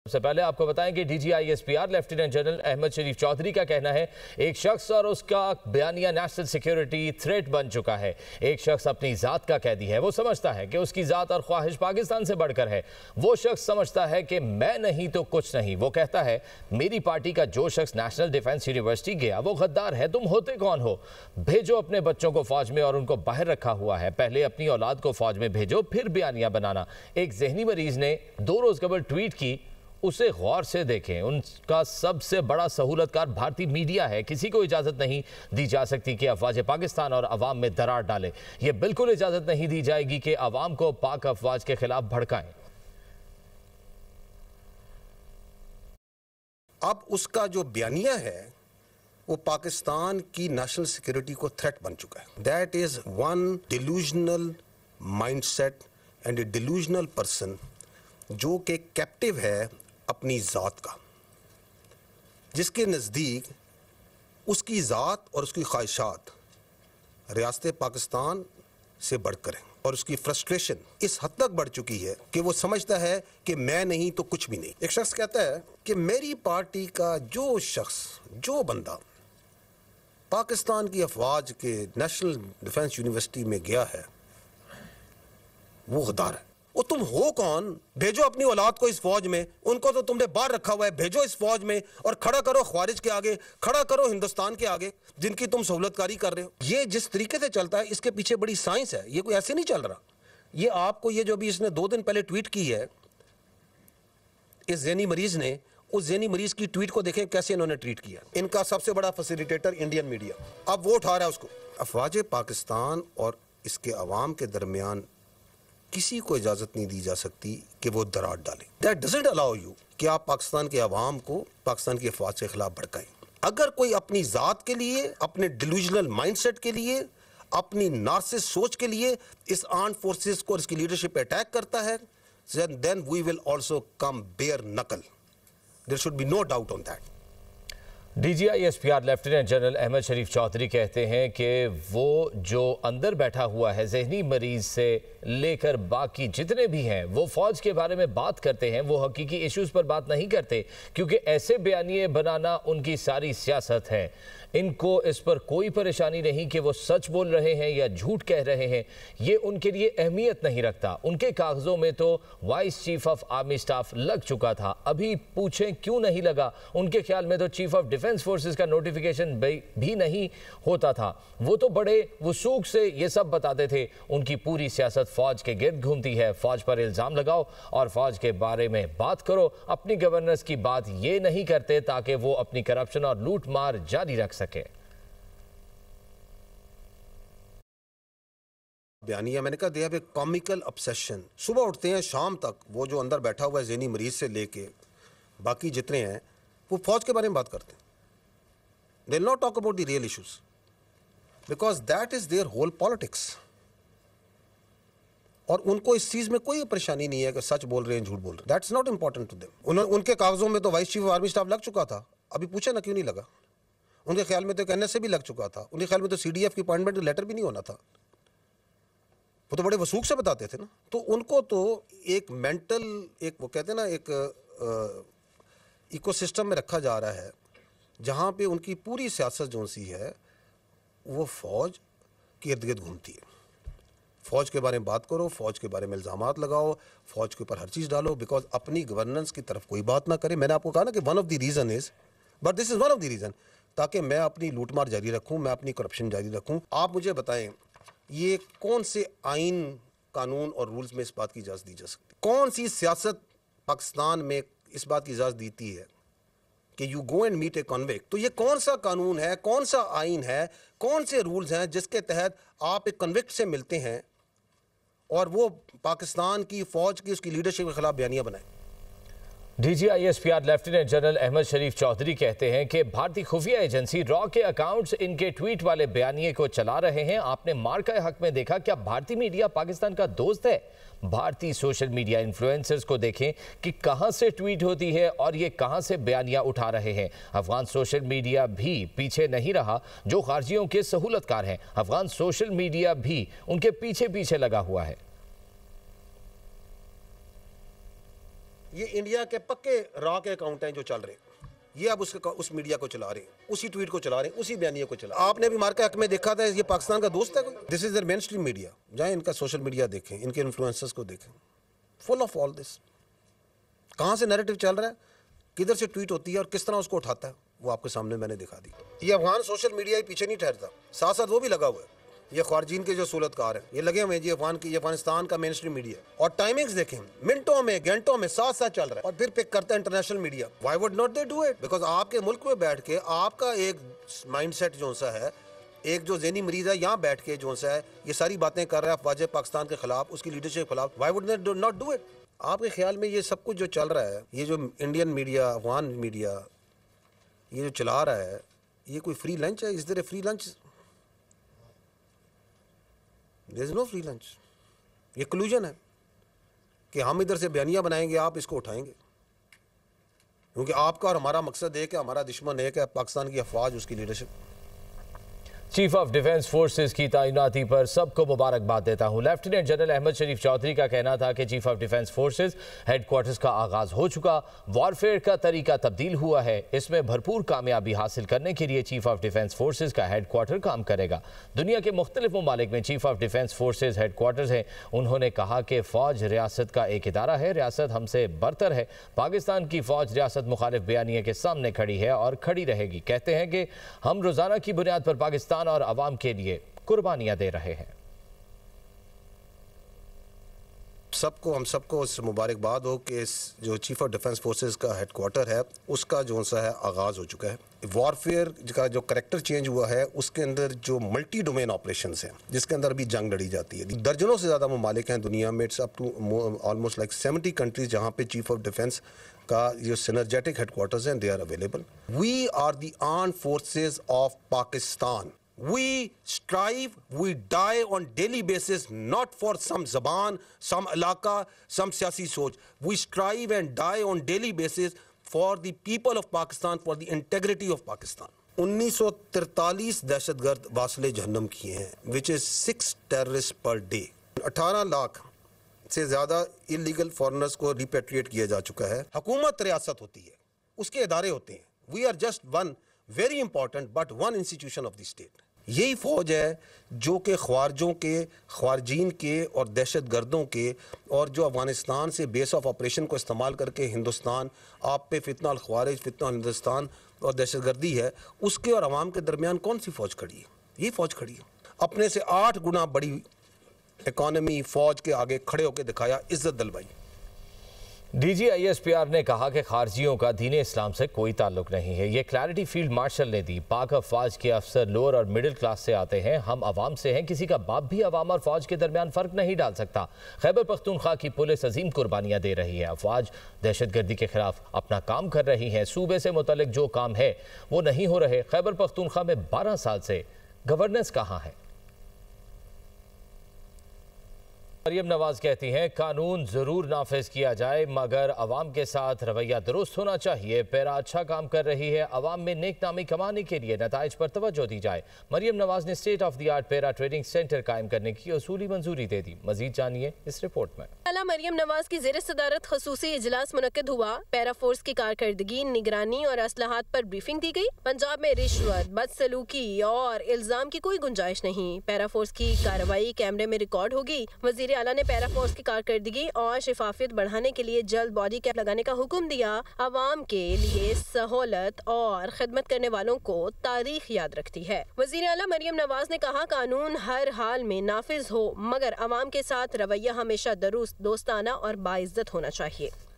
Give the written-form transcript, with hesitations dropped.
सबसे पहले आपको बताएं कि DGISPR lieutenant general Ahmed Sharif Chaudhary का कहना है एक शख्स और उसका बयानिया नेशनल सिक्योरिटी थ्रेट बन चुका है। एक शख्स अपनी जात का कैदी है। वो समझता है कि उसकी जात और ख्वाहिश पाकिस्तान से बढ़कर है। वो शख्स समझता है कि मैं नहीं तो कुछ नहीं। वो कहता है मेरी पार्टी का जो शख्स नेशनल डिफेंस यूनिवर्सिटी गया वो गद्दार है। तुम होते कौन हो? भेजो अपने बच्चों को फौज में और उनको बाहर रखा हुआ है। पहले अपनी औलाद को फौज में भेजो फिर बयानिया बनाना। एक जहनी मरीज ने 2 रोज कबल ट्वीट की, उसे गौर से देखें। उनका सबसे बड़ा सहूलतकार भारतीय मीडिया है। किसी को इजाजत नहीं दी जा सकती कि अफवाज पाकिस्तान और अवाम में दरार डाले। यह बिल्कुल इजाजत नहीं दी जाएगी कि अवाम को पाक अफवाज के खिलाफ भड़काएं। अब उसका जो बयानिया है वो पाकिस्तान की नेशनल सिक्योरिटी को थ्रेट बन चुका है। That is one delusional mindset and A delusional person जो कि कैप्टिव है अपनी ज़ात का, जिसके नज़दीक उसकी ज़ात और उसकी ख्वाहिशात रियासत पाकिस्तान से बढ़कर हैं और उसकी फ्रस्ट्रेशन इस हद तक बढ़ चुकी है कि वो समझता है कि मैं नहीं तो कुछ भी नहीं। एक शख्स कहता है कि मेरी पार्टी का जो शख्स, जो बंदा पाकिस्तान की अफवाज के नेशनल डिफेंस यूनिवर्सिटी में गया है वो गद्दार है। वो तुम हो कौन? भेजो अपनी औलाद को इस फौज में, उनको तो तुमने बाहर रखा हुआ है। भेजो इस फौज में और खड़ा करो ख्वारिज के आगे, खड़ा करो हिंदुस्तान के आगे जिनकी तुम सहूलतकारी कर रहे हो। ये जिस तरीके से चलता है इसके पीछे बड़ी साइंस है। ये कोई ऐसे नहीं चल रहा। ये आपको ये जो भी इसने 2 दिन पहले ट्वीट की है इस जहनी मरीज ने, उस जहनी मरीज की ट्वीट को देखें कैसे इन्होंने ट्वीट किया। इनका सबसे बड़ा फैसिलिटेटर इंडियन मीडिया अब वो उठा रहा है उसको। अफवाज पाकिस्तान और इसके अवाम के दरमियान किसी को इजाजत नहीं दी जा सकती कि वो दरार डाले। दैट डजंट अलाउ यू कि आप पाकिस्तान के अवाम को पाकिस्तान की अफवाज के खिलाफ भड़काएं। अगर कोई अपनी जात के लिए, अपने डिल्यूजनल माइंडसेट के लिए, अपनी नार्सिस सोच के लिए इस आर्म्ड फोर्सेस को, इसकी लीडरशिप पे अटैक करता है, then we will also come bare knuckle. There should be no doubt on that. DGISPR lieutenant general Ahmed Sharif Chaudhry कहते हैं कि वो जो अंदर बैठा हुआ है जहनी मरीज से लेकर बाकी जितने भी हैं वो फौज के बारे में बात करते हैं, वो हकीकी इश्यूज पर बात नहीं करते, क्योंकि ऐसे बयानिए बनाना उनकी सारी सियासत है। इनको इस पर कोई परेशानी नहीं कि वो सच बोल रहे हैं या झूठ कह रहे हैं। ये उनके लिए अहमियत नहीं रखता। उनके कागजों में तो vice chief of army staff लग चुका था, अभी पूछें क्यों नहीं लगा। उनके ख्याल में तो चीफ ऑफ डिफेंस फोर्सेस का नोटिफिकेशन भी नहीं होता था। वो तो बड़े वसूख से ये सब बताते थे। उनकी पूरी सियासत फौज के गिर्द घूमती है। फौज पर इल्जाम लगाओ और फौज के बारे में बात करो। अपनी गवर्नेंस की बात ये नहीं करते ताकि वो अपनी करप्शन और लूट मार जारी रख सके। बयानिया मैंने कहा they have a comical obsession. सुबह उठते हैं शाम तक वो जो अंदर बैठा हुआ है ज़हनी मरीज से लेके बाकी जितने हैं वो फौज के बारे में बात करते हैं। They will not talk about the real issues because that is their whole politics. और उनको इस चीज में कोई परेशानी नहीं है कि सच बोल रहे हैं झूठ बोल रहे हैं। That's not important to them. उनके कागजों में तो vice chief of army staff लग चुका था, अभी पूछे ना क्यों नहीं लगा। उनके ख्याल में तो NSA भी लग चुका था। उनके ख्याल में तो CDF की अपॉइंटमेंट लेटर भी नहीं होना था। वो तो बड़े वसूख से बताते थे ना। तो उनको तो एक मेंटल, एक वो कहते हैं ना, एक इकोसिस्टम में रखा जा रहा है जहाँ पे उनकी पूरी सियासत जो सी है वो फौज के इर्द गिर्द घूमती है। फौज के बारे में बात करो, फौज के बारे में इल्ज़ामात लगाओ, फौज के ऊपर हर चीज़ डालो, बिकॉज अपनी गवर्नेंस की तरफ कोई बात ना करे। मैंने आपको कहा ना कि one of the reason is, but this is one of the reason, ताकि मैं अपनी लूटमार जारी रखूं, मैं अपनी करप्शन जारी रखूं। आप मुझे बताएं ये कौन से आइन, कानून और रूल्स में इस बात की इजाज़त दी जा सकती? कौन सी सियासत पाकिस्तान में इस बात की इजाज़त देती है कि you go and meet a convict? तो ये कौन सा कानून है, कौन सा आइन है, कौन से रूल्स हैं जिसके तहत आप एक कन्विक्ट से मिलते हैं और वो पाकिस्तान की फौज की उसकी लीडरशिप के खिलाफ बयानिया बनाए? DGISPR lieutenant general Ahmed Sharif Chaudhry कहते हैं कि भारतीय खुफिया एजेंसी रॉ के अकाउंट्स इनके ट्वीट वाले बयानिए को चला रहे हैं। आपने मार्का हक में देखा, क्या भारतीय मीडिया पाकिस्तान का दोस्त है? भारतीय सोशल मीडिया इन्फ्लुएंसर्स को देखें कि कहां से ट्वीट होती है और ये कहां से बयानिया उठा रहे हैं। अफगान सोशल मीडिया भी पीछे नहीं रहा जो खारजियों के सहूलतकार हैं। अफगान सोशल मीडिया भी उनके पीछे पीछे लगा हुआ है। ये इंडिया के पक्के रॉ के अकाउंट हैं जो चल रहे हैं, ये अब उस मीडिया को चला रहे हैं, उसी ट्वीट को चला रहे हैं, उसी बयानिया को चला। आपने भी मार्का हक में देखा था, ये पाकिस्तान का दोस्त है कोई? This is their main stream media. जाएं इनका सोशल मीडिया देखें, इनके इन्फ्लुएंसर्स को देखें, फुल ऑफ ऑल दिस। कहाँ से नैरेटिव चल रहा है, किधर से ट्वीट होती है और किस तरह उसको उठाता है, वो आपके सामने मैंने दिखा दी। ये अफगान सोशल मीडिया ही पीछे नहीं ठहरता, साथ साथ वो भी लगा हुआ है। ये ख्वारजीन के जो सूरतकार हैं, ये लगे हुए हैं जी अफगानिस्तान का मेन स्ट्रीम मीडिया। और टाइमिंग्स देखें, मिनटों में घंटों में साथ साथ चल रहा है, और फिर पिक करता है international media. Why would not they do it? Because आपके मुल्क में बैठ के आपका एक माइंडसेट जो सा है, एक जो ज़हनी मरीज है यहाँ बैठ के जो सा है ये सारी बातें कर रहा है अफवाज पाकिस्तान के खिलाफ, उसकी लीडरशिप के खिलाफ। Why would they not do it? आपके ख्याल में ये सब कुछ जो चल रहा है, ये जो इंडियन मीडिया, अफगान मीडिया ये जो चला रहा है, ये कोई फ्री लंच है? Is there a free lunch? There is no free lunch. ये कलूजन है कि हम इधर से बयानियां बनाएंगे, आप इसको उठाएंगे, क्योंकि आपका और हमारा मकसद एक है, हमारा दुश्मन एक है, पाकिस्तान की अफवाज, उसकी leadership. Chief of defence forces की तैनाती पर सबको मुबारकबाद देता हूं। लेफ्टिनेंट जनरल अहमद शरीफ चौधरी का कहना था कि chief of defence forces headquarters का आगाज हो चुका, वॉरफेयर का तरीका तब्दील हुआ है, इसमें भरपूर कामयाबी हासिल करने के लिए चीफ ऑफ डिफेंस फोर्सेज का हेडक्वार्टर काम करेगा। दुनिया के मुख्तलिफ ममालिक में chief of defence forces headquarters हैं। उन्होंने कहा कि फौज रियासत का एक इदारा है, रियासत हमसे बरतर है। पाकिस्तान की फौज रियासत मुखालिफ बयानिए के सामने खड़ी है और खड़ी रहेगी। कहते हैं कि हम रोजाना की बुनियाद पर पाकिस्तान और अवाम के लिए कुर्बानियां दे रहे हैं। हम सबको इस मुबारकबाद हो कि इस जो चीफ ऑफ डिफेंस फोर्सेस का हेडक्वार्टर है उसका जो सा है आगाज़ हो चुका है। वॉरफेयर का जो करैक्टर चेंज हुआ है, उसके अंदर जो मल्टी डोमेन ऑपरेशंस हैं, जिसके अंदर भी जंग लड़ी जाती है। दर्जनों से ज़्यादा ममालिक हैं दुनिया में, it's up to almost like 70 countries जहाँ पे चीफ ऑफ डिफेंस का जो सिनर्जेटिक हेडक्वार्टर्स हैं, they are available. We are the armed forces of Pakistan. We strive, we die on daily basis, not for some zaban, some alaka, some siyasi soch. We strive and die on daily basis for the people of Pakistan, for the integrity of Pakistan. 1943 दहशतगर्द वासले जहन्नम किए हैं, which is 6 terrorists per day. 18 lakh से ज़्यादा illegal foreigners को repatriate किया जा चुका है। हुकूमत रियासत होती है, उसके इदारे होते हैं। We are just one very important but one institution of the state. यही फौज है जो कि ख्वारजों के, ख्वारजीन के और दहशत गर्दों के, और जो अफगानिस्तान से बेस ऑफ ऑपरेशन को इस्तेमाल करके हिंदुस्तान आप पे फितना अल ख्वारिज, फितना अल हिंदुस्तान और दहशत गर्दी है, उसके और अवाम के दरमियान कौन सी फ़ौज खड़ी है? यही फ़ौज खड़ी है। अपने से 8 गुना बड़ी इकॉनमी फ़ौज के आगे खड़े होकर दिखाया, इज्जत दिलवाई। DGISPR ने कहा कि खारजियों का दीन इस्लाम से कोई ताल्लुक नहीं है। ये क्लैरिटी फील्ड मार्शल ने दी। पाक अफवाज के अफसर लोअर और मिडिल क्लास से आते हैं, हम अवाम से हैं, किसी का बाप भी अवाम और फौज के दरमियान फ़र्क नहीं डाल सकता। खैबर पख्तूनख्वा की पुलिस अजीम कुर्बानियाँ दे रही है। अफवाज दहशत गर्दी के खिलाफ अपना काम कर रही हैं। सूबे से मुतल्लिक जो काम है वो नहीं हो रहे। खैबर पख्तूनख्वा में 12 साल से गवर्नेंस कहाँ है? मरियम नवाज कहती हैं कानून जरूर नाफिज किया जाए, मगर अवाम के साथ रवैया दुरुस्त होना चाहिए। पैरा अच्छा काम कर रही है, अवाम में नेक नामी कमाने के लिए नताइज पर तवज्जो दी जाए। मरियम नवाज ने state of the art para trading centre कायम करने की उसूली मंजूरी दे दी। मजीद जानिए इस रिपोर्ट में। मरियम नवाज की ज़ेर सदारत खसूसी इजलास मुनक्किद हुआ। पैरा फोर्स की कारकर्दगी, निगरानी और असलाहत पर ब्रीफिंग दी गई। पंजाब में रिश्वत, बदसलूकी और इल्जाम की कोई गुंजाइश नहीं। पैरा फोर्स की कार्रवाई कैमरे में रिकॉर्ड होगी। वजीर आला ने पैरा फोर्स की कारकर्दगी और शिफाफियत बढ़ाने के लिए जल्द बॉडी कैप लगाने का हुक्म दिया। अवाम के लिए सहूलत और खिदमत करने वालों को तारीख याद रखती है। वजीर आला मरियम नवाज ने कहा कानून हर हाल में नाफिज हो, मगर अवाम के साथ रवैया हमेशा दुरुस्त, दोस्ताना और बाइज्जत होना चाहिए।